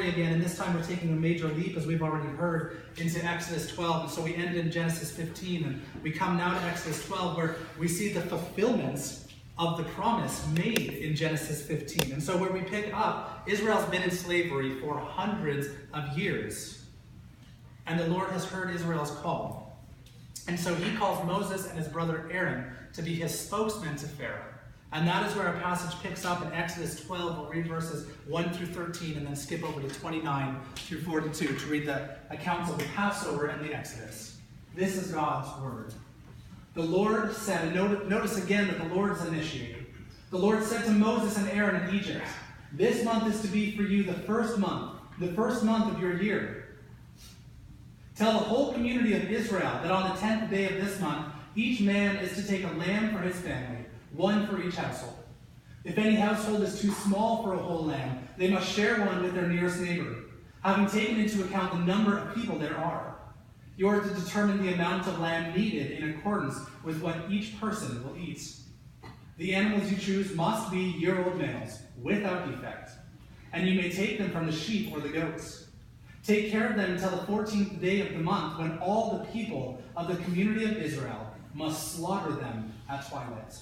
again, and this time we're taking a major leap, as we've already heard, into Exodus 12. And so we ended in Genesis 15, and we come now to Exodus 12, where we see the fulfillments of the promise made in Genesis 15. And so where we pick up, Israel's been in slavery for hundreds of years. And the Lord has heard Israel's call. And so he calls Moses and his brother Aaron to be his spokesman to Pharaoh. And that is where our passage picks up in Exodus 12. We'll read verses 1 through 13 and then skip over to 29 through 42 to read the accounts of the Passover and the Exodus. This is God's word. The Lord said, and notice again that the Lord is initiating. The Lord said to Moses and Aaron in Egypt, "This month is to be for you the first month of your year. Tell the whole community of Israel that on the 10th day of this month, each man is to take a lamb for his family, one for each household. If any household is too small for a whole lamb, they must share one with their nearest neighbor, having taken into account the number of people there are. You are to determine the amount of lamb needed in accordance with what each person will eat. The animals you choose must be year-old males, without defect, and you may take them from the sheep or the goats. Take care of them until the 14th day of the month, when all the people of the community of Israel must slaughter them at twilight.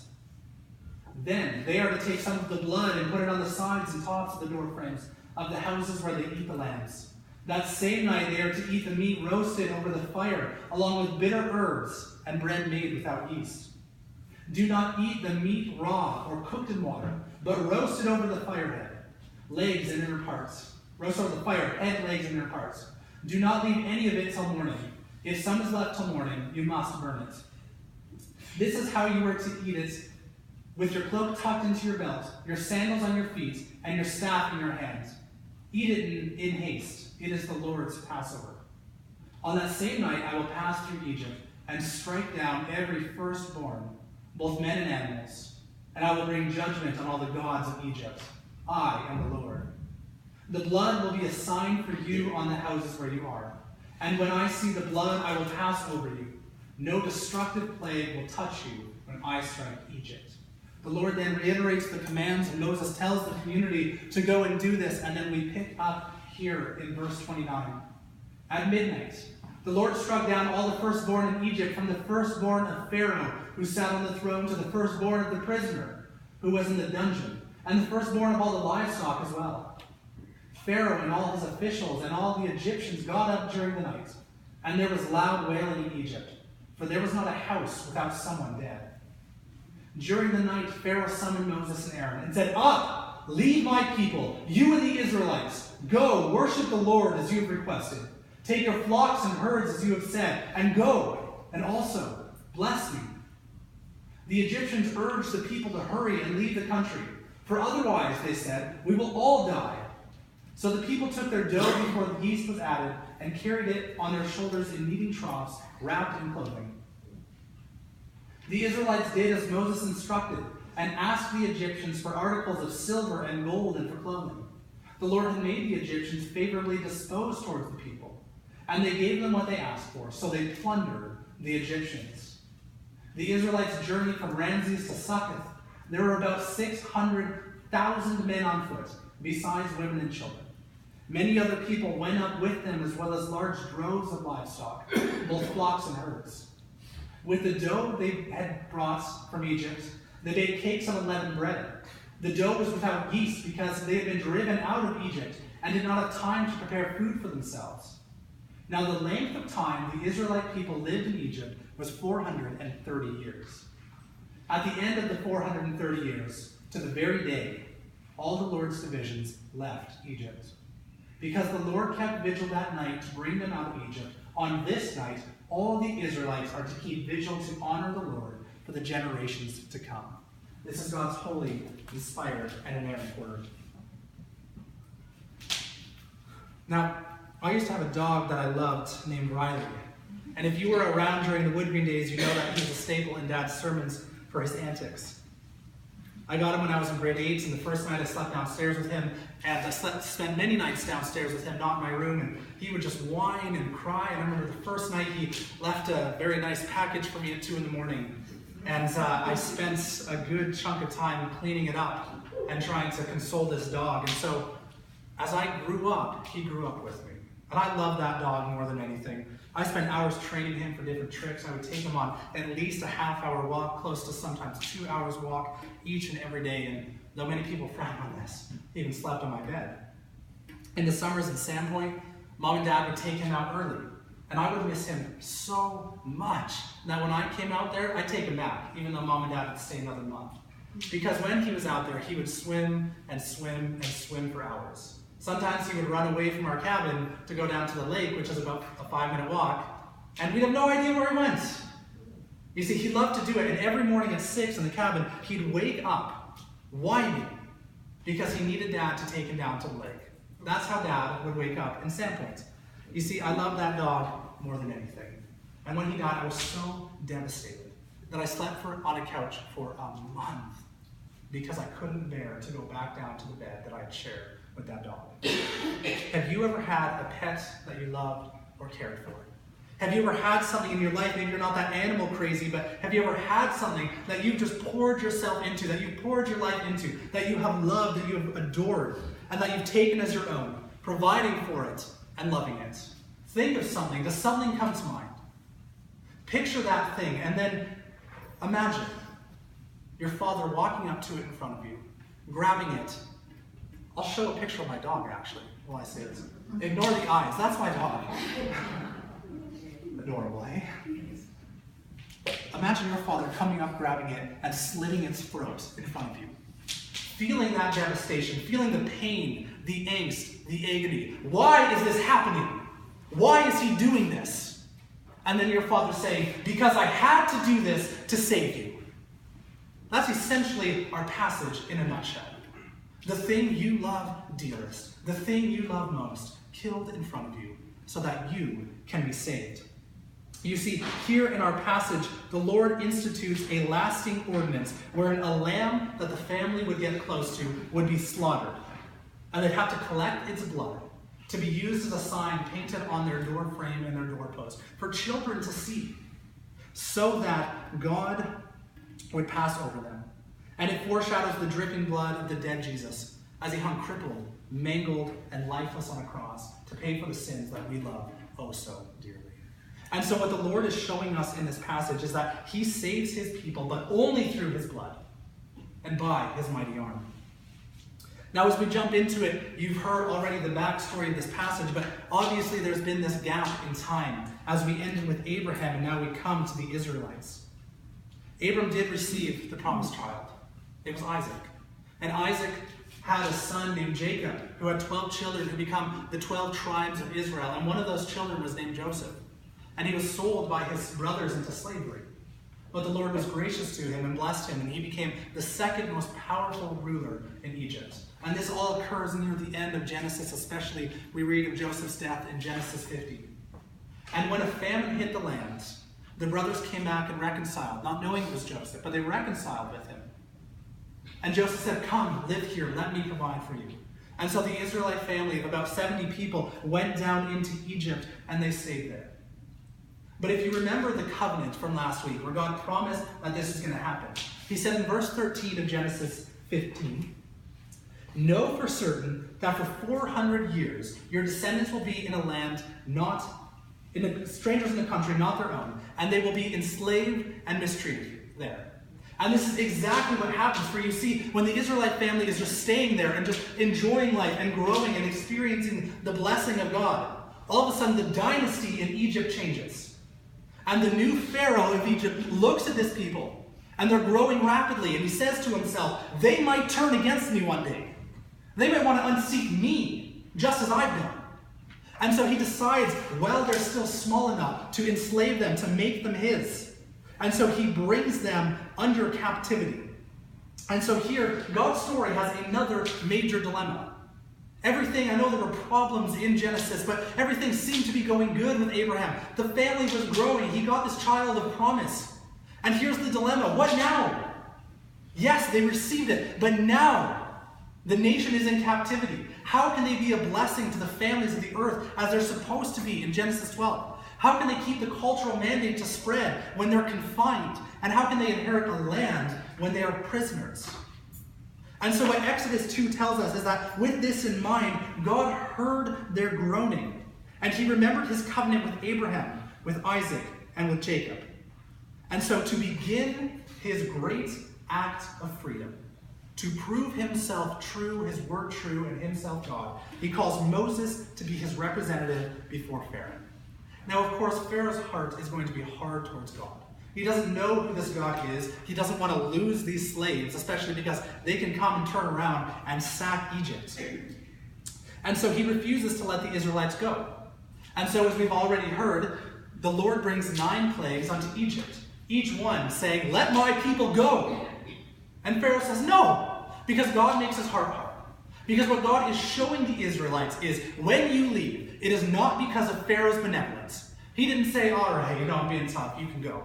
Then they are to take some of the blood and put it on the sides and tops of the door frames of the houses where they eat the lambs. That same night they are to eat the meat roasted over the fire, along with bitter herbs and bread made without yeast. Do not eat the meat raw or cooked in water, but roast it over the firehead, legs and inner parts. Roast over the fire, head, legs, and inner parts. Do not leave any of it till morning. If some is left till morning, you must burn it. This is how you are to eat it, with your cloak tucked into your belt, your sandals on your feet, and your staff in your hand. Eat it in haste. It is the Lord's Passover. On that same night I will pass through Egypt and strike down every firstborn, both men and animals, and I will bring judgment on all the gods of Egypt. I am the Lord. The blood will be a sign for you on the houses where you are. And when I see the blood, I will pass over you. No destructive plague will touch you when I strike Egypt." The Lord then reiterates the commands, and Moses tells the community to go and do this. And then we pick up here in verse 29. At midnight, the Lord struck down all the firstborn in Egypt, from the firstborn of Pharaoh, who sat on the throne, to the firstborn of the prisoner, who was in the dungeon, and the firstborn of all the livestock as well. Pharaoh and all his officials and all the Egyptians got up during the night, and there was loud wailing in Egypt, for there was not a house without someone dead. During the night, Pharaoh summoned Moses and Aaron and said, "Up, lead my people, you and the Israelites. Go, worship the Lord as you have requested. Take your flocks and herds as you have said, and go, and also bless me." The Egyptians urged the people to hurry and leave the country, for otherwise, they said, we will all die. So the people took their dough before the yeast was added and carried it on their shoulders in kneading troughs, wrapped in clothing. The Israelites did as Moses instructed and asked the Egyptians for articles of silver and gold and for clothing. The Lord had made the Egyptians favorably disposed towards the people, and they gave them what they asked for, so they plundered the Egyptians. The Israelites journeyed from Ramses to Succoth. There were about 600,000 men on foot, besides women and children. Many other people went up with them, as well as large droves of livestock, both flocks and herds. With the dough they had brought from Egypt, they baked cakes of unleavened bread. The dough was without yeast, because they had been driven out of Egypt and did not have time to prepare food for themselves. Now the length of time the Israelite people lived in Egypt was 430 years. At the end of the 430 years, to the very day, all the Lord's divisions left Egypt. Because the Lord kept vigil that night to bring them out of Egypt, on this night all the Israelites are to keep vigil to honor the Lord for the generations to come. This is God's holy, inspired, and inerrant word. Now, I used to have a dog that I loved named Riley. And if you were around during the Wood Green days, you know that he was a staple in Dad's sermons for his antics. I got him when I was in grade 8, and the first night I slept downstairs with him, and I spent many nights downstairs with him, not in my room, and he would just whine and cry. And I remember the first night he left a very nice package for me at 2 in the morning, and I spent a good chunk of time cleaning it up and trying to console this dog. And so as I grew up, he grew up with me. And I love that dog more than anything. I spent hours training him for different tricks. I would take him on at least a half-hour walk, close to sometimes 2 hours walk each and every day. And though many people frown on this, he even slept on my bed. In the summers in Sandpoint, Mom and Dad would take him out early. And I would miss him so much that when I came out there, I'd take him back, even though Mom and Dad would stay another month. Because when he was out there, he would swim and swim and swim for hours. Sometimes he would run away from our cabin to go down to the lake, which is about a 5-minute walk, and we'd have no idea where he went. You see, he loved to do it, and every morning at 6 in the cabin, he'd wake up whining because he needed Dad to take him down to the lake. That's how Dad would wake up in Sandpoint. You see, I love that dog more than anything. And when he died, I was so devastated that I slept on a couch for a month because I couldn't bear to go back down to the bed that I had shared with that dog. Have you ever had a pet that you loved or cared for? Have you ever had something in your life, maybe you're not that animal crazy, but have you ever had something that you just poured yourself into, that you poured your life into, that you have loved, that you have adored, and that you've taken as your own, providing for it and loving it? Think of something. Does something come to mind? Picture that thing, and then imagine your father walking up to it in front of you, grabbing it. I'll show a picture of my dog, actually, while I say this. Ignore the eyes. That's my dog. Adorable, eh? Imagine your father coming up, grabbing it, and slitting its throat in front of you. Feeling that devastation, feeling the pain, the angst, the agony. Why is this happening? Why is he doing this? And then your father saying, because I had to do this to save you. That's essentially our passage in a nutshell. The thing you love dearest, the thing you love most, killed in front of you so that you can be saved. You see, here in our passage, the Lord institutes a lasting ordinance wherein a lamb that the family would get close to would be slaughtered. And they'd have to collect its blood to be used as a sign painted on their door frame and their doorpost for children to see, so that God would pass over them. And it foreshadows the dripping blood of the dead Jesus as he hung crippled, mangled, and lifeless on a cross to pay for the sins that we love oh so dearly. And so what the Lord is showing us in this passage is that he saves his people, but only through his blood and by his mighty arm. Now, as we jump into it, you've heard already the backstory of this passage, but obviously there's been this gap in time as we ended with Abraham and now we come to the Israelites. Abram did receive the promised child. It was Isaac. And Isaac had a son named Jacob who had 12 children who become the 12 tribes of Israel. And one of those children was named Joseph. And he was sold by his brothers into slavery. But the Lord was gracious to him and blessed him, and he became the second most powerful ruler in Egypt. And this all occurs near the end of Genesis, especially we read of Joseph's death in Genesis 50. And when a famine hit the land, the brothers came back and reconciled, not knowing it was Joseph, but they reconciled with him. And Joseph said, come, live here, let me provide for you. And so the Israelite family of about 70 people went down into Egypt, and they stayed there. But if you remember the covenant from last week, where God promised that this is going to happen, he said in verse 13 of Genesis 15, know for certain that for 400 years your descendants will be in a land strangers in a country not their own, and they will be enslaved and mistreated there. And this is exactly what happens. For you see, when the Israelite family is just staying there and just enjoying life and growing and experiencing the blessing of God, all of a sudden the dynasty in Egypt changes. And the new Pharaoh of Egypt looks at this people, and they're growing rapidly, and he says to himself, they might turn against me one day. They might want to unseat me, just as I've done. And so he decides, well, they're still small enough to enslave them, to make them his. And so he brings them under captivity. And so here, God's story has another major dilemma. Everything, I know there were problems in Genesis, but everything seemed to be going good with Abraham. The family was growing. He got this child of promise. And here's the dilemma. What now? Yes, they received it, but now the nation is in captivity. How can they be a blessing to the families of the earth as they're supposed to be in Genesis 12? How can they keep the cultural mandate to spread when they're confined? And how can they inherit a land when they are prisoners? And so what Exodus 2 tells us is that with this in mind, God heard their groaning, and he remembered his covenant with Abraham, with Isaac, and with Jacob. And so to begin his great act of freedom, to prove himself true, his word true, and himself God, he calls Moses to be his representative before Pharaoh. Now, of course, Pharaoh's heart is going to be hard towards God. He doesn't know who this God is. He doesn't want to lose these slaves, especially because they can come and turn around and sack Egypt. And so he refuses to let the Israelites go. And so, as we've already heard, the Lord brings 9 plagues onto Egypt, each one saying, "Let my people go." And Pharaoh says no, because God makes his heart hard. Because what God is showing the Israelites is, when you leave, it is not because of Pharaoh's benevolence. He didn't say, "All right, I'm being tough, you can go."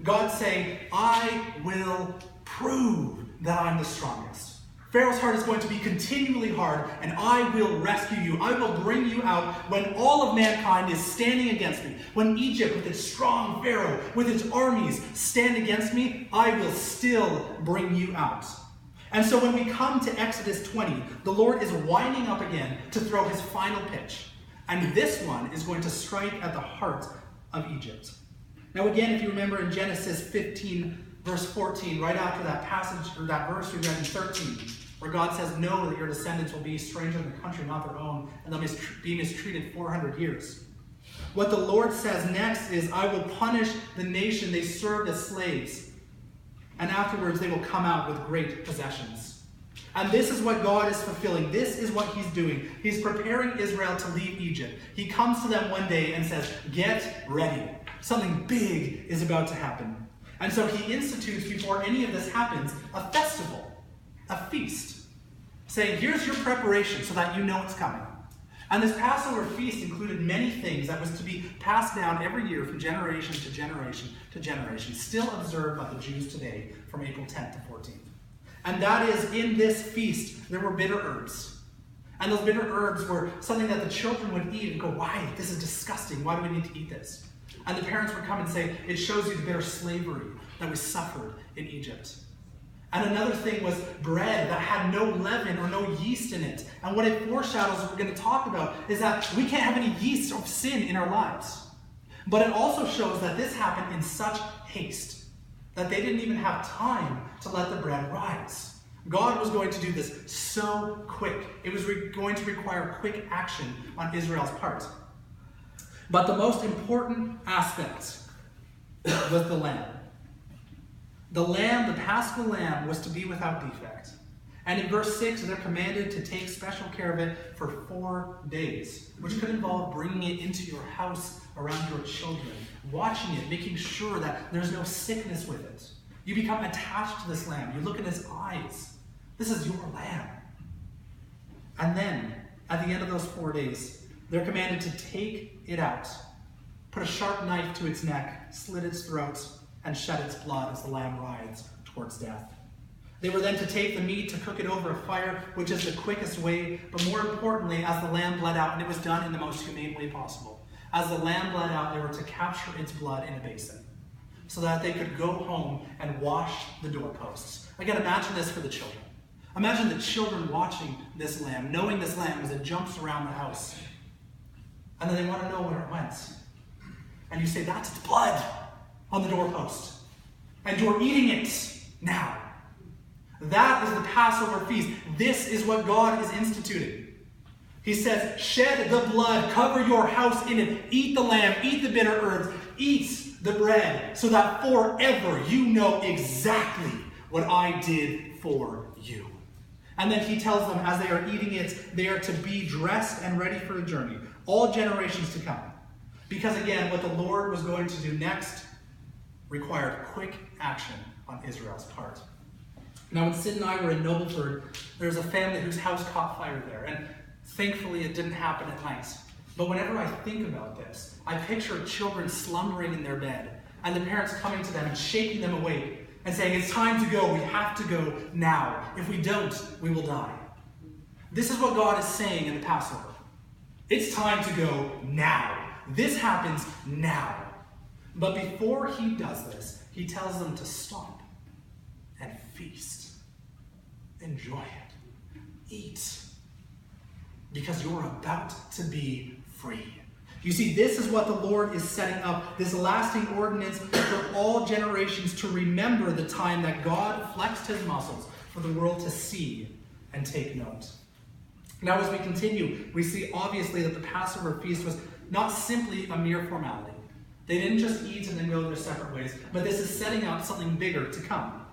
God's saying, "I will prove that I'm the strongest." Pharaoh's heart is going to be continually hard, and I will rescue you. I will bring you out when all of mankind is standing against me. When Egypt, with its strong Pharaoh, with its armies, stand against me, I will still bring you out. And so when we come to Exodus 20, the Lord is winding up again to throw his final pitch. And this one is going to strike at the heart of Egypt. Now again, if you remember in Genesis 15, verse 14, right after that passage, or that verse we read in 13, where God says, "Know that your descendants will be strangers in a country not their own, and they'll be mistreated 400 years. What the Lord says next is, "I will punish the nation they served as slaves, and afterwards they will come out with great possessions." And this is what God is fulfilling. This is what he's doing. He's preparing Israel to leave Egypt. He comes to them one day and says, "Get ready. Something big is about to happen." And so he institutes, before any of this happens, a festival, a feast, saying, "Here's your preparation so that you know it's coming." And this Passover feast included many things that was to be passed down every year from generation to generation to generation, still observed by the Jews today from April 10th to 14th. And that is, in this feast, there were bitter herbs. And those bitter herbs were something that the children would eat and go, "Why? This is disgusting. Why do we need to eat this?" And the parents would come and say, "It shows you the bitter slavery that we suffered in Egypt." And another thing was bread that had no leaven or no yeast in it. And what it foreshadows, what we're going to talk about, is that we can't have any yeast of sin in our lives. But it also shows that this happened in such haste that they didn't even have time to let the bread rise. God was going to do this so quick. It was going to require quick action on Israel's part. But the most important aspect was the lamb. The lamb, the Paschal lamb, was to be without defect. And in verse 6, they're commanded to take special care of it for 4 days, which could involve bringing it into your house around your children, watching it, making sure that there's no sickness with it. You become attached to this lamb. You look in his eyes. This is your lamb. And then, at the end of those 4 days, they're commanded to take it out, put a sharp knife to its neck, slit its throat, and shed its blood as the lamb rides towards death. They were then to take the meat to cook it over a fire, which is the quickest way, but more importantly, as the lamb bled out, and it was done in the most humane way possible. As the lamb bled out, they were to capture its blood in a basin, so that they could go home and wash the doorposts. Again, imagine this for the children. Imagine the children watching this lamb, knowing this lamb as it jumps around the house. And then they want to know where it went. And you say, "That's its blood on the doorpost. And you're eating it now." That is the Passover feast. This is what God is instituting. He says, "Shed the blood, cover your house in it, eat the lamb, eat the bitter herbs, eat the bread, so that forever you know exactly what I did for you." And then he tells them, as they are eating it, they are to be dressed and ready for the journey, all generations to come. Because again, what the Lord was going to do next required quick action on Israel's part. Now, when Sid and I were in Nobleford, there was a family whose house caught fire there, and thankfully it didn't happen at night. But whenever I think about this, I picture children slumbering in their bed, and the parents coming to them and shaking them awake, and saying, "It's time to go, we have to go now. If we don't, we will die." This is what God is saying in the Passover. It's time to go now. This happens now. But before he does this, he tells them to stop and feast. enjoy it. Eat. Because you're about to be free. You see, this is what the Lord is setting up, this lasting ordinance for all generations to remember the time that God flexed his muscles for the world to see and take note. Now, as we continue, we see obviously that the Passover feast was not simply a mere formality. They didn't just eat and then go their separate ways, but this is setting up something bigger to come.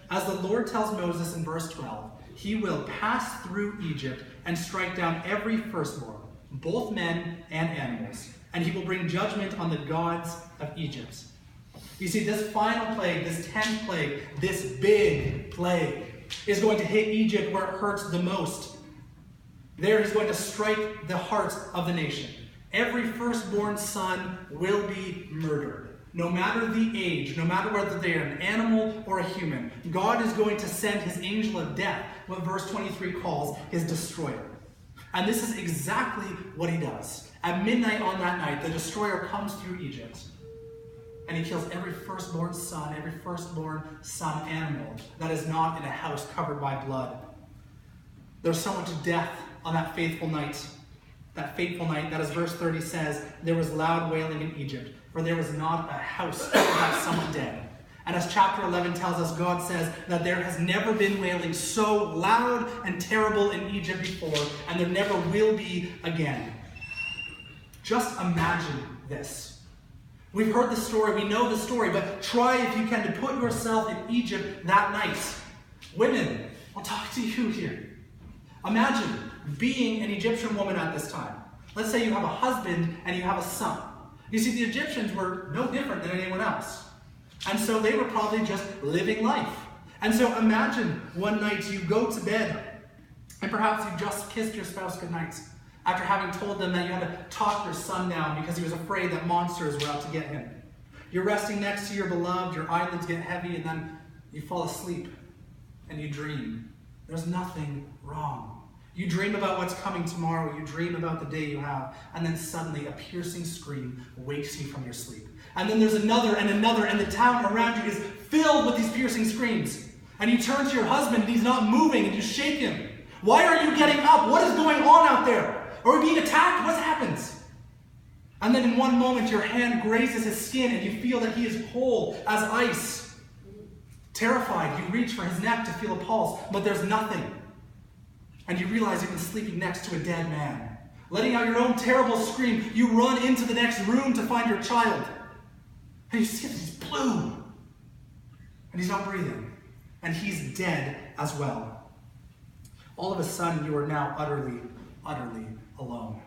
As the Lord tells Moses in verse 12, he will pass through Egypt and strike down every firstborn, both men and animals, and he will bring judgment on the gods of Egypt. You see, this final plague, this 10th plague, this big plague, is going to hit Egypt where it hurts the most. There he's going to strike the heart of the nation. Every firstborn son will be murdered. No matter the age, no matter whether they are an animal or a human, God is going to send his angel of death, what verse 23 calls his destroyer. And this is exactly what he does. At midnight on that night, the destroyer comes through Egypt, and he kills every firstborn son animal that is not in a house covered by blood. There's so much death on that fateful night. That fateful night, that as verse 30 says, there was loud wailing in Egypt, for there was not a house without someone dead. And as chapter 11 tells us, God says that there has never been wailing so loud and terrible in Egypt before, and there never will be again. Just imagine this. We've heard the story, we know the story, but try if you can to put yourself in Egypt that night. Women, I'll talk to you here. Imagine being an Egyptian woman at this time. Let's say you have a husband and you have a son. You see, the Egyptians were no different than anyone else. And so they were probably just living life. And so imagine one night you go to bed and perhaps you just kissed your spouse goodnight after having told them that you had to talk your son down because he was afraid that monsters were out to get him. You're resting next to your beloved, your eyelids get heavy, and then you fall asleep and you dream. There's nothing wrong. You dream about what's coming tomorrow, you dream about the day you have, and then suddenly a piercing scream wakes you from your sleep. And then there's another, and the town around you is filled with these piercing screams. And you turn to your husband, and he's not moving, and you shake him. Why are you getting up? What is going on out there? Are we being attacked? What happens? And then in one moment, your hand grazes his skin, and you feel that he is whole as ice. Terrified, you reach for his neck to feel a pulse, but there's nothing. And you realize you've been sleeping next to a dead man. Letting out your own terrible scream, you run into the next room to find your child. And you see that he's blue. And he's not breathing. And he's dead as well. All of a sudden, you are now utterly, utterly alone.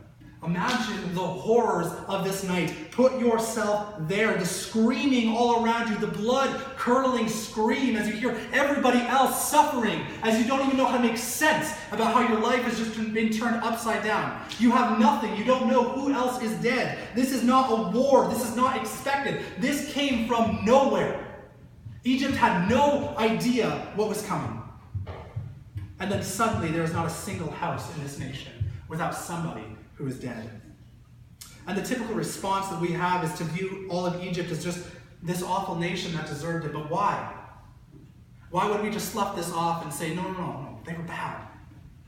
Imagine the horrors of this night. Put yourself there, the screaming all around you, the blood-curdling scream as you hear everybody else suffering, as you don't even know how to make sense about how your life has just been turned upside down. You have nothing. You don't know who else is dead. This is not a war. This is not expected. This came from nowhere. Egypt had no idea what was coming. And then suddenly there is not a single house in this nation without somebody who is dead. And the typical response that we have is to view all of Egypt as just this awful nation that deserved it. But why? Why would we just slough this off and say, no, they were bad?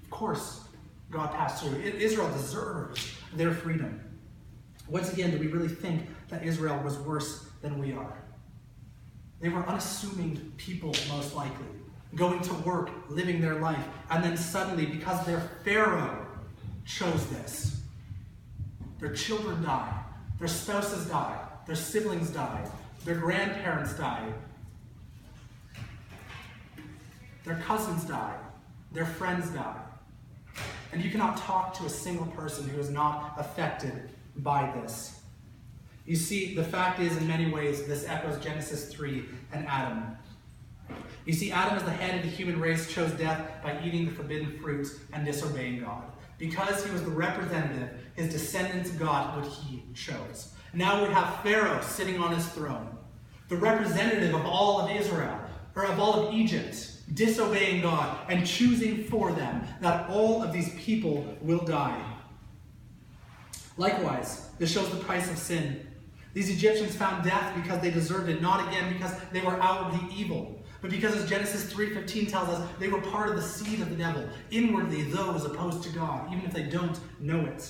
Of course, God passed through. Israel deserves their freedom. Once again, do we really think that Israel was worse than we are? They were unassuming people, most likely, going to work, living their life, and then suddenly, because their Pharaoh chose this, their children die, their spouses die, their siblings die, their grandparents die, their cousins die, their friends die. And you cannot talk to a single person who is not affected by this. You see, the fact is, in many ways, this echoes Genesis 3 and Adam. You see, Adam as the head of the human race chose death by eating the forbidden fruits and disobeying God. Because he was the representative, his descendants got what he chose. Now we have Pharaoh sitting on his throne, the representative of all of Israel, or of all of Egypt, disobeying God and choosing for them that all of these people will die. Likewise, this shows the price of sin. These Egyptians found death because they deserved it, not again because they were outwardly evil, but but because, as Genesis 3:15 tells us, they were part of the seed of the devil, inwardly those opposed to God, even if they don't know it.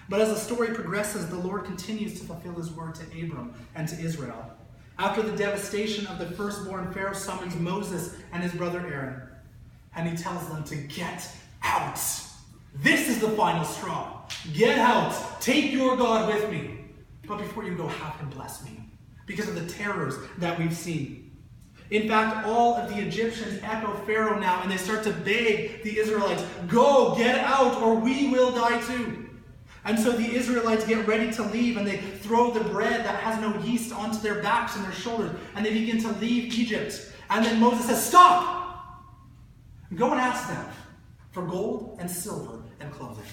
But as the story progresses, the Lord continues to fulfill his word to Abram and to Israel. After the devastation of the firstborn, Pharaoh summons Moses and his brother Aaron, and he tells them to get out. This is the final straw. Get out. Take your God with me. But before you go, have him bless me, because of the terrors that we've seen. In fact, all of the Egyptians echo Pharaoh now, and they start to beg the Israelites, go, get out, or we will die too. And so the Israelites get ready to leave, and they throw the bread that has no yeast onto their backs and their shoulders, and they begin to leave Egypt. And then Moses says, stop! Go and ask them for gold and silver and clothing.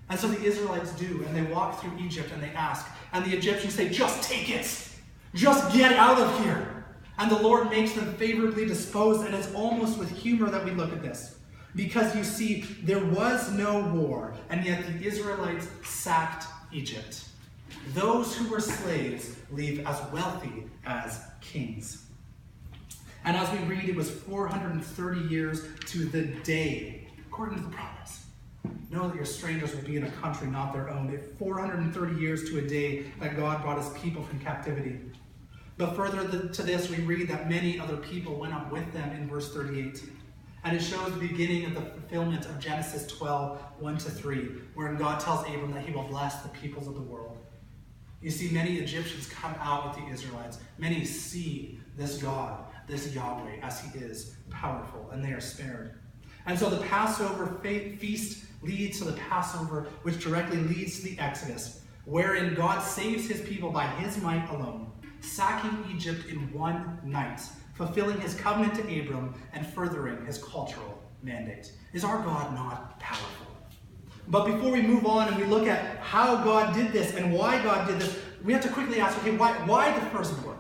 And so the Israelites do, and they walk through Egypt and they ask. And the Egyptians say, just take it! Just get out of here! And the Lord makes them favorably disposed, and it's almost with humor that we look at this. Because you see, there was no war, and yet the Israelites sacked Egypt. Those who were slaves leave as wealthy as kings. And as we read, it was 430 years to the day, according to the promise. Know that your strangers will be in a country not their own. It's 430 years to a day that God brought his people from captivity. But further to this, we read that many other people went up with them in verse 38. And it shows the beginning of the fulfillment of Genesis 12, 1-3, wherein God tells Abram that he will bless the peoples of the world. You see, many Egyptians come out with the Israelites. Many see this God, this Yahweh, as he is powerful, and they are spared. And so the Passover feast leads to the Passover, which directly leads to the Exodus, wherein God saves his people by his might alone, sacking Egypt in one night, fulfilling his covenant to Abram and furthering his cultural mandate. Is our God not powerful? But before we move on and we look at how God did this and why God did this, we have to quickly ask, okay, why the firstborn?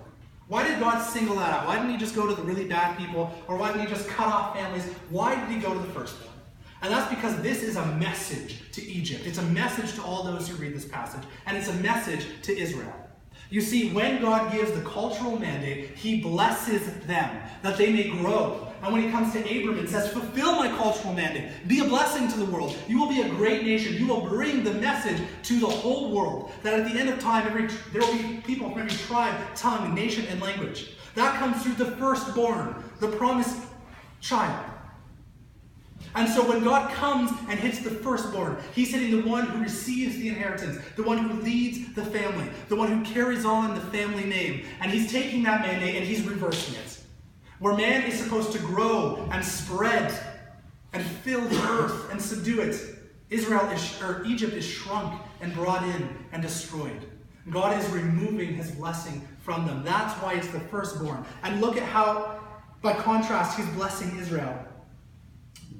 Why did God single that out? Why didn't he just go to the really bad people? Or why didn't he just cut off families? Why did he go to the firstborn? And that's because this is a message to Egypt. It's a message to all those who read this passage. And it's a message to Israel. You see, when God gives the cultural mandate, he blesses them, that they may grow. And when he comes to Abram, it says, fulfill my cultural mandate. Be a blessing to the world. You will be a great nation. You will bring the message to the whole world. That at the end of time, there will be people from every tribe, tongue, nation, and language. That comes through the firstborn, the promised child. And so when God comes and hits the firstborn, he's hitting the one who receives the inheritance, the one who leads the family, the one who carries on the family name. And he's taking that mandate and he's reversing it. Where man is supposed to grow and spread and fill the earth and subdue it, Egypt is shrunk and brought in and destroyed. God is removing his blessing from them. That's why it's the firstborn. And look at how, by contrast, he's blessing Israel.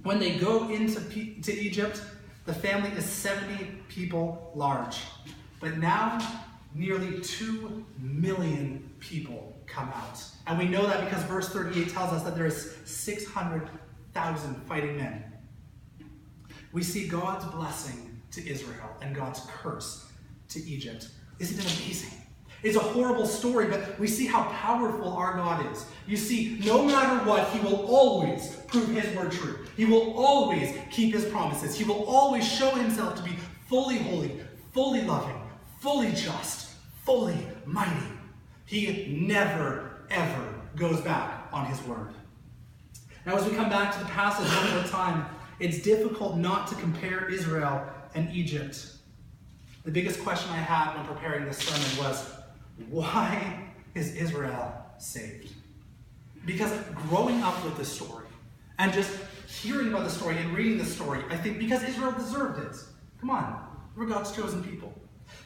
When they go into Egypt, the family is 70 people large. But now, nearly 2 million people come out. And we know that because verse 38 tells us that there is 600,000 fighting men. We see God's blessing to Israel and God's curse to Egypt. Isn't it amazing? It's a horrible story, but we see how powerful our God is. You see, no matter what, he will always prove his word true. He will always keep his promises. He will always show himself to be fully holy, fully loving, fully just, fully mighty. He never, ever goes back on his word. Now, as we come back to the passage one more time, it's difficult not to compare Israel and Egypt. The biggest question I had when preparing this sermon was, why is Israel saved? Because growing up with this story and just hearing about the story and reading the story, I think because Israel deserved it. Come on, we're God's chosen people.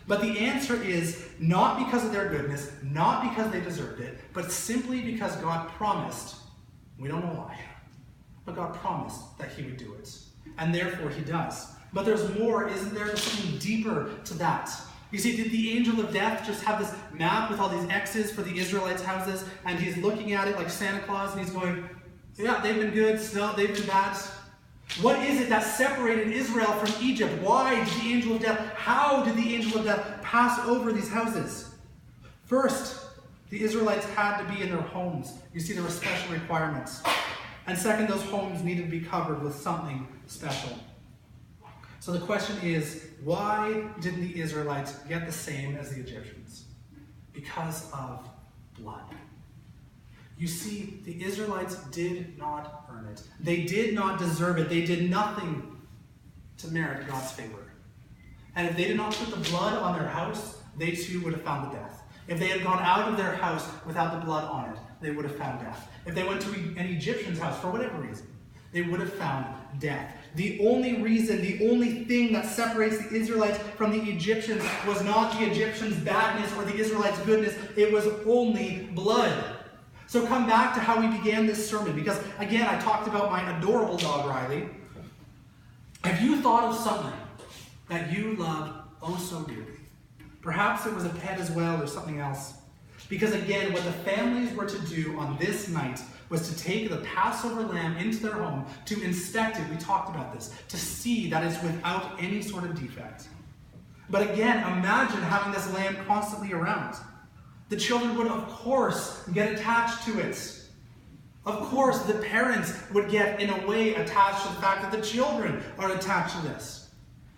But the answer is not because of their goodness, not because they deserved it, but simply because God promised. We don't know why, but God promised that he would do it. And therefore he does. But there's more, isn't there? There's something deeper to that. You see, did the angel of death just have this map with all these X's for the Israelites' houses, and he's looking at it like Santa Claus, and he's going, yeah, they've been good, no, they've been bad. What is it that separated Israel from Egypt? Why did the angel of death, how did the angel of death pass over these houses? First, The Israelites had to be in their homes. You see, there were special requirements. And second, those homes needed to be covered with something special. So the question is, why didn't the Israelites get the same as the Egyptians? Because of blood. You see, the Israelites did not earn it. They did not deserve it. They did nothing to merit God's favor. And if they did not put the blood on their house, they too would have found the death. If they had gone out of their house without the blood on it, they would have found death. If they went to an Egyptian's house for whatever reason, they would have found death. The only reason, the only thing that separates the Israelites from the Egyptians was not the Egyptians' badness or the Israelites' goodness. It was only blood. So come back to how we began this sermon, because again, I talked about my adorable dog, Riley. Have you thought of something that you love oh so dearly? Perhaps it was a pet as well or something else. Because again, what the families were to do on this night was to take the Passover lamb into their home, to inspect it, we talked about this, to see that it's without any sort of defect. But again, imagine having this lamb constantly around. The children would, of course, get attached to it. Of course, the parents would get, in a way, attached to the fact that the children are attached to this.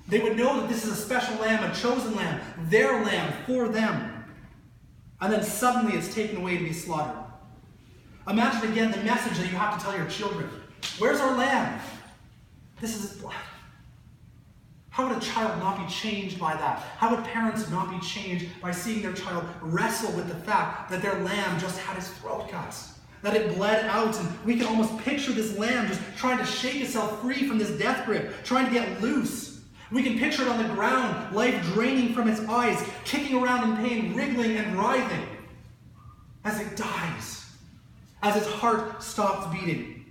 They would know that this is a special lamb, a chosen lamb, their lamb for them. And then suddenly it's taken away to be slaughtered. Imagine again the message that you have to tell your children. Where's our lamb? This is his blood. How would a child not be changed by that? How would parents not be changed by seeing their child wrestle with the fact that their lamb just had its throat cut? That it bled out, and we can almost picture this lamb just trying to shake itself free from this death grip, trying to get loose. We can picture it on the ground, life draining from its eyes, kicking around in pain, wriggling and writhing as it dies, as its heart stops beating.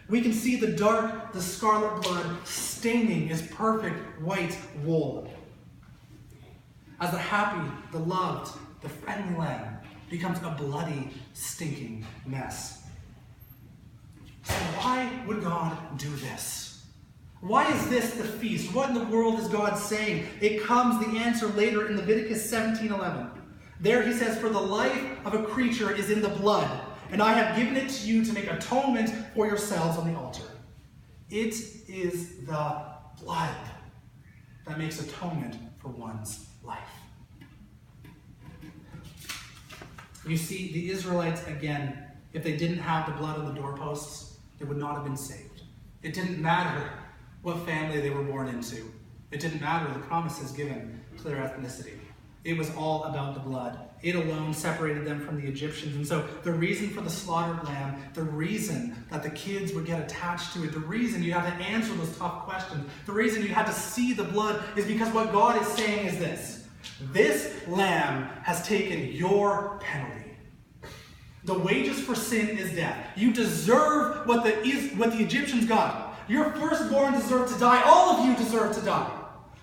We can see the scarlet blood staining its perfect white wool. As the happy, the loved, the friendly lamb becomes a bloody, stinking mess. So why would God do this? Why is this the feast? What in the world is God saying? It comes, the answer, later in Leviticus 17:11. There he says, "For the life of a creature is in the blood, and I have given it to you to make atonement for yourselves on the altar." It is the blood that makes atonement for one's life. You see, the Israelites, again, if they didn't have the blood on the doorposts, they would not have been saved. It didn't matter what family they were born into. It didn't matter the promises given to their ethnicity. It was all about the blood. It alone separated them from the Egyptians. And so the reason for the slaughtered lamb, the reason that the kids would get attached to it, the reason you have to answer those tough questions, the reason you had to see the blood is because what God is saying is this: this lamb has taken your penalty. The wages for sin is death. You deserve what the Egyptians got. Your firstborn deserved to die. All of you deserve to die.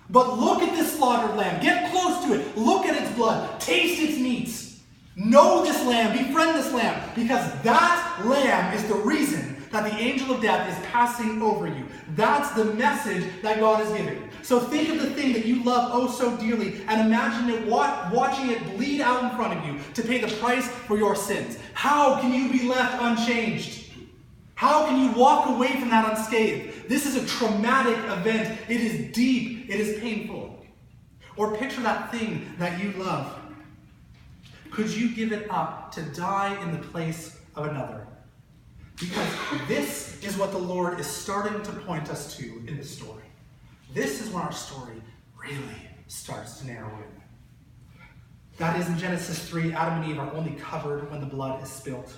But look at this slaughtered lamb. Get close to it. Look at its blood. Taste its meats. Know this lamb. Befriend this lamb. Because that lamb is the reason that the angel of death is passing over you. That's the message that God is giving. So think of the thing that you love oh so dearly and imagine it watching it bleed out in front of you to pay the price for your sins. How can you be left unchanged? How can you walk away from that unscathed? This is a traumatic event. It is deep. It is painful. Or picture that thing that you love. Could you give it up to die in the place of another? Because this is what the Lord is starting to point us to in the story. This is when our story really starts to narrow in. That is, in Genesis 3, Adam and Eve are only covered when the blood is spilt.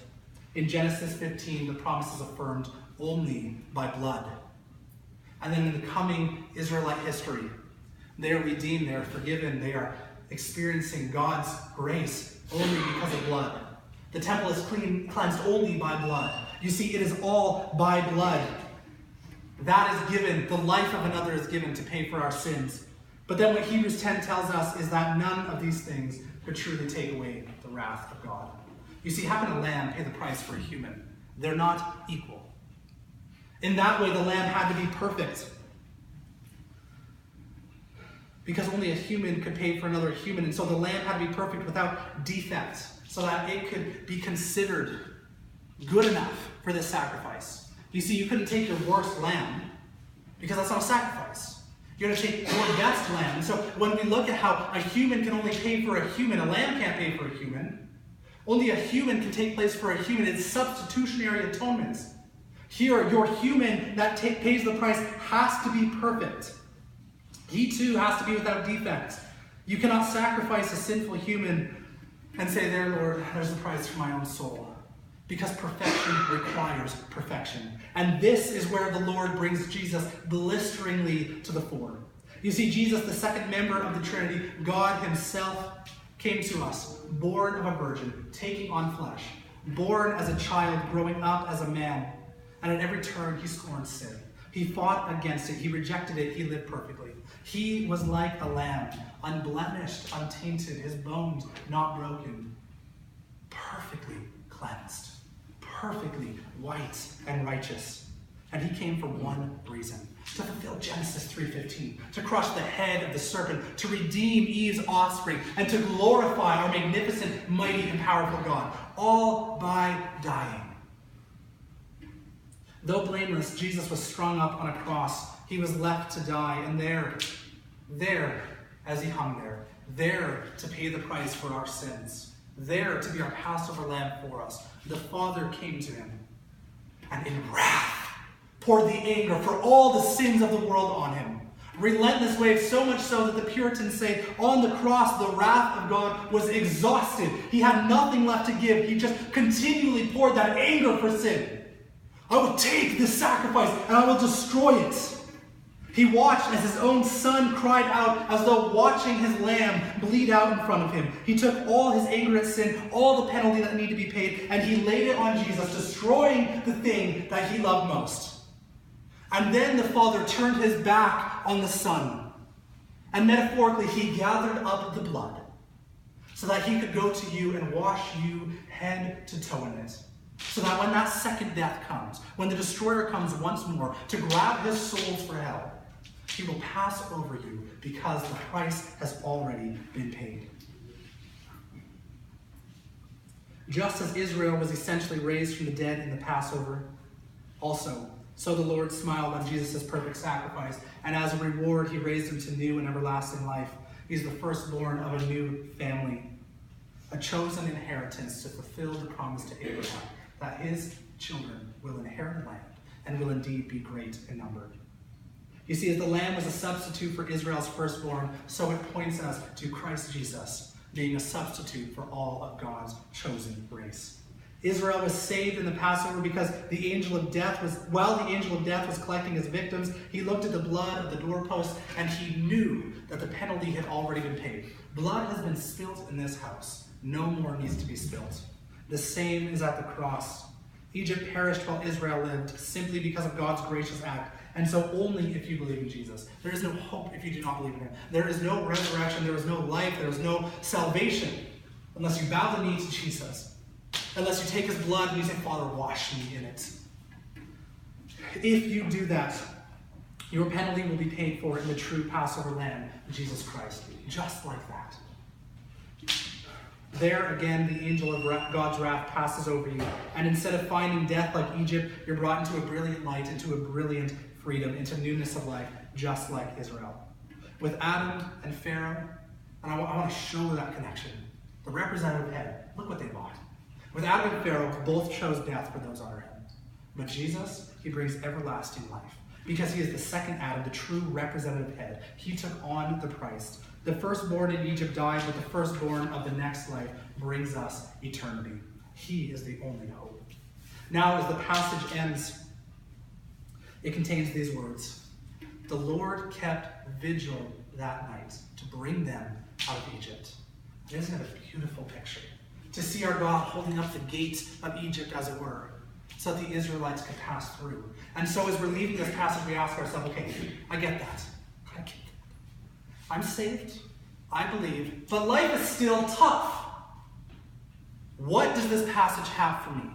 In Genesis 15, the promise is affirmed only by blood. And then in the coming Israelite history, they are redeemed, they are forgiven, they are experiencing God's grace only because of blood. The temple is cleansed only by blood. You see, it is all by blood. That is given, the life of another is given to pay for our sins. But then what Hebrews 10 tells us is that none of these things could truly take away the wrath of God. You see, how can a lamb pay the price for a human? They're not equal. In that way, the lamb had to be perfect. Because only a human could pay for another human. And so the lamb had to be perfect without defect. so that it could be considered good enough for this sacrifice. You see, you couldn't take your worst lamb, because that's not a sacrifice. You're going to take your best lamb. And so when we look at how a human can only pay for a human, a lamb can't pay for a human. Only a human can take place for a human. It's substitutionary atonement. Here, your human that pays the price has to be perfect. He too has to be without defect. You cannot sacrifice a sinful human and say, there, Lord, there's the price for my own soul. Because perfection requires perfection. And this is where the Lord brings Jesus blisteringly to the fore. You see, Jesus, the second member of the Trinity, God himself, came to us, born of a virgin, taking on flesh, born as a child, growing up as a man. And at every turn, he scorned sin. He fought against it. He rejected it. He lived perfectly. He was like a lamb, unblemished, untainted, his bones not broken, perfectly cleansed, perfectly white and righteous. And he came for one reason, to fulfill Genesis 3:15, to crush the head of the serpent, to redeem Eve's offspring, and to glorify our magnificent, mighty, and powerful God, all by dying. Though blameless, Jesus was strung up on a cross. He was left to die, and there, as he hung there to pay the price for our sins, there to be our Passover lamb for us, the Father came to him, and in wrath poured the anger for all the sins of the world on him. Relentless wave, so much so that the Puritans say, on the cross, the wrath of God was exhausted. He had nothing left to give. He just continually poured that anger for sin. I will take this sacrifice and I will destroy it. He watched as his own son cried out, as though watching his lamb bleed out in front of him. He took all his anger at sin, all the penalty that needed to be paid, and he laid it on Jesus, destroying the thing that he loved most. And then the Father turned his back on the Son. And metaphorically, he gathered up the blood so that he could go to you and wash you head to toe in it. So that when that second death comes, when the destroyer comes once more to grab his souls for hell, he will pass over you because the price has already been paid. Just as Israel was essentially raised from the dead in the Passover, also, so the Lord smiled on Jesus' perfect sacrifice, and as a reward, he raised him to new and everlasting life. He's the firstborn of a new family, a chosen inheritance to fulfill the promise to Abraham, that his children will inherit the land and will indeed be great in number. You see, as the lamb was a substitute for Israel's firstborn, so it points us to Christ Jesus being a substitute for all of God's chosen race. Israel was saved in the Passover because the angel of death was collecting his victims. He looked at the blood of the doorposts and he knew that the penalty had already been paid. Blood has been spilt in this house. No more needs to be spilt. The same is at the cross. Egypt perished while Israel lived simply because of God's gracious act. And so only if you believe in Jesus. There is no hope if you do not believe in him. There is no resurrection. There is no life. There is no salvation unless you bow the knee to Jesus. Unless you take his blood and you say, Father, wash me in it. If you do that, your penalty will be paid for in the true Passover lamb, Jesus Christ. Just like that. There again, the angel of God's wrath passes over you. And instead of finding death like Egypt, you're brought into a brilliant light, into a brilliant freedom, into newness of life, just like Israel. With Adam and Pharaoh, and I want to show that connection. The representative head, look what they bought. With Adam and Pharaoh, both chose death for those on our head. But Jesus, he brings everlasting life. Because he is the second Adam, the true representative head. He took on the price. The firstborn in Egypt died, but the firstborn of the next life brings us eternity. He is the only hope. Now, as the passage ends, it contains these words. The Lord kept vigil that night to bring them out of Egypt. Isn't it a beautiful picture? To see our God holding up the gate of Egypt, as it were, so that the Israelites could pass through. And so as we're leaving this passage, we ask ourselves, okay, I get that. I'm saved, I believe, but life is still tough. What does this passage have for me?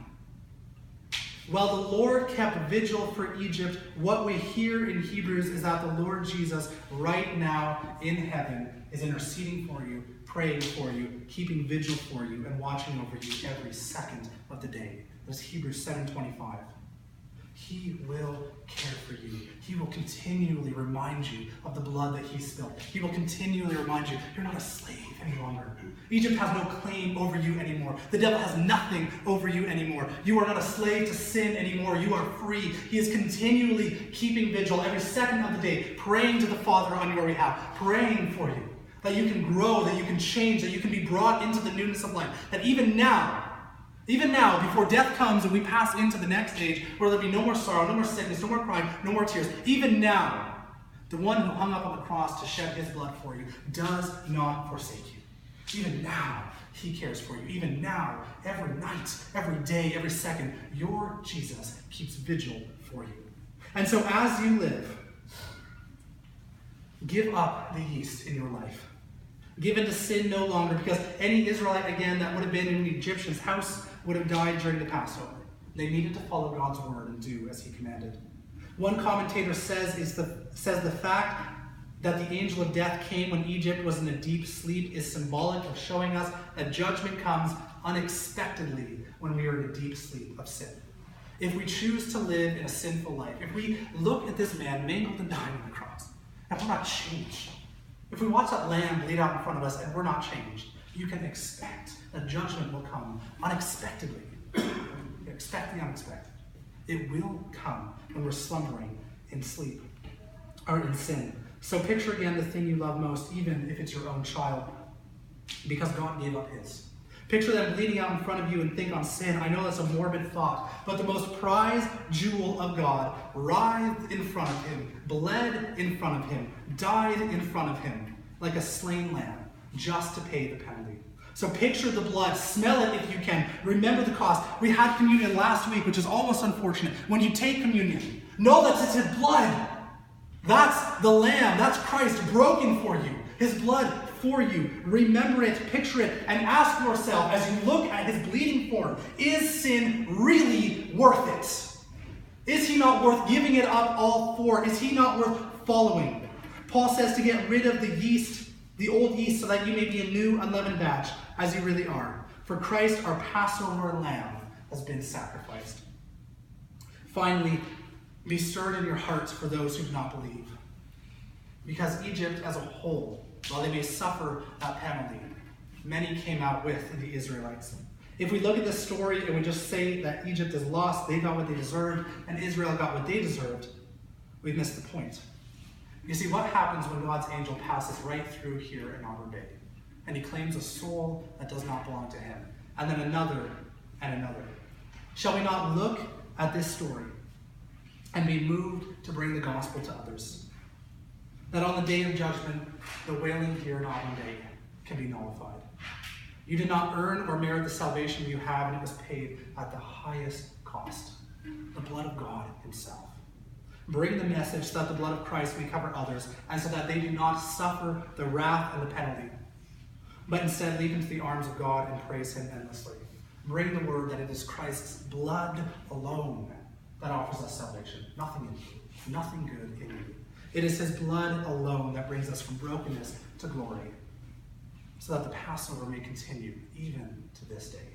While the Lord kept vigil for Egypt, what we hear in Hebrews is that the Lord Jesus, right now in heaven, is interceding for you, praying for you, keeping vigil for you, and watching over you every second of the day. That's Hebrews 7:25. He will care for you. He will continually remind you of the blood that he spilled. He will continually remind you, you're not a slave any longer. Egypt has no claim over you anymore. The devil has nothing over you anymore. You are not a slave to sin anymore. You are free. He is continually keeping vigil every second of the day, praying to the Father on your behalf, praying for you, that you can grow, that you can change, that you can be brought into the newness of life, that even now, before death comes and we pass into the next age, where there'll be no more sorrow, no more sickness, no more crying, no more tears, even now, the one who hung up on the cross to shed his blood for you does not forsake you. Even now, he cares for you. Even now, every night, every day, every second, your Jesus keeps vigil for you. And so as you live, give up the yeast in your life. Give into sin no longer, because any Israelite, again, that would have been in an Egyptian's house would have died during the Passover. They needed to follow God's word and do as he commanded. One commentator says the fact that the angel of death came when Egypt was in a deep sleep is symbolic of showing us that judgment comes unexpectedly when we are in a deep sleep of sin. If we choose to live in a sinful life, if we look at this man mangled and dying on the cross, and we're not changed, if we watch that lamb bleed out in front of us and we're not changed, you can expect that judgment will come unexpectedly. Expect the unexpected. It will come when we're slumbering in sleep or in sin. So picture again the thing you love most, even if it's your own child, because God gave up his. Picture them bleeding out in front of you and think on sin. I know that's a morbid thought, but the most prized jewel of God writhed in front of him, bled in front of him, died in front of him, like a slain lamb, just to pay the penalty. So picture the blood, smell it if you can, remember the cost. We had communion last week, which is almost unfortunate. When you take communion, know that it's his blood. That's the lamb, that's Christ broken for you, his blood for you. Remember it, picture it, and ask yourself as you look at his bleeding form, is sin really worth it? Is he not worth giving it up all for? Is he not worth following? Paul says to get rid of the yeast, the old yeast, so that you may be a new unleavened batch, as you really are. For Christ, our Passover lamb, has been sacrificed. Finally, be stirred in your hearts for those who do not believe. Because Egypt as a whole, while they may suffer that penalty, many came out with the Israelites. If we look at this story and we just say that Egypt is lost, they got what they deserved, and Israel got what they deserved, we've missed the point. You see, what happens when God's angel passes right through here in Arbor Bay, and he claims a soul that does not belong to him, and then another and another? Shall we not look at this story and be moved to bring the gospel to others? That on the day of judgment, the wailing here in Auburn Bay can be nullified. You did not earn or merit the salvation you have, and it was paid at the highest cost, the blood of God himself. Bring the message so that the blood of Christ may cover others, and so that they do not suffer the wrath and the penalty, but instead leap into the arms of God and praise him endlessly. Bring the word that it is Christ's blood alone that offers us salvation. Nothing in you, nothing good in you. It is his blood alone that brings us from brokenness to glory, so that the Passover may continue even to this day.